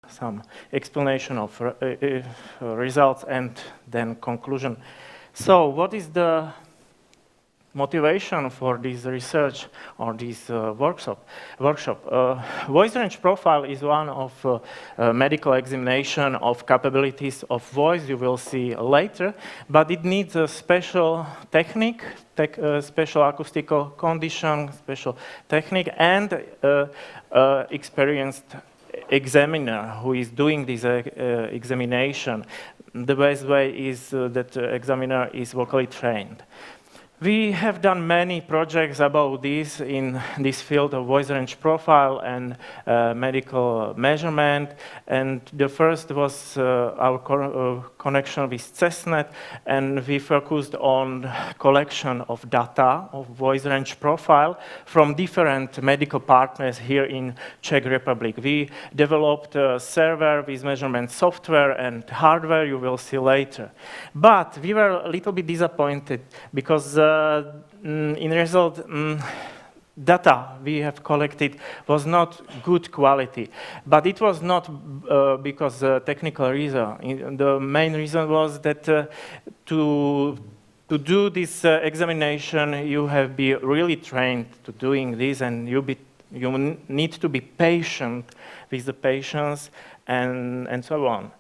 some explanation of results and then conclusion. So what is the motivation for this research or this workshop? Voice range profile is one of medical examination of capabilities of voice, you will see later, but it needs a special technique, special acoustical condition, special technique, and experienced examiner who is doing this examination. The best way is that the examiner is vocally trained. We have done many projects about this in this field of voice range profile and medical measurement. And the first was our connection with CESNET, and we focused on collection of data of voice range profile from different medical partners here in Czech Republic. We developed a server with measurement software and hardware, you will see later. But we were a little bit disappointed because in result, data we have collected was not good quality, but it was not because technical reason. The main reason was that to do this examination, you have to be really trained to doing this, and you need to be patient with the patients and so on.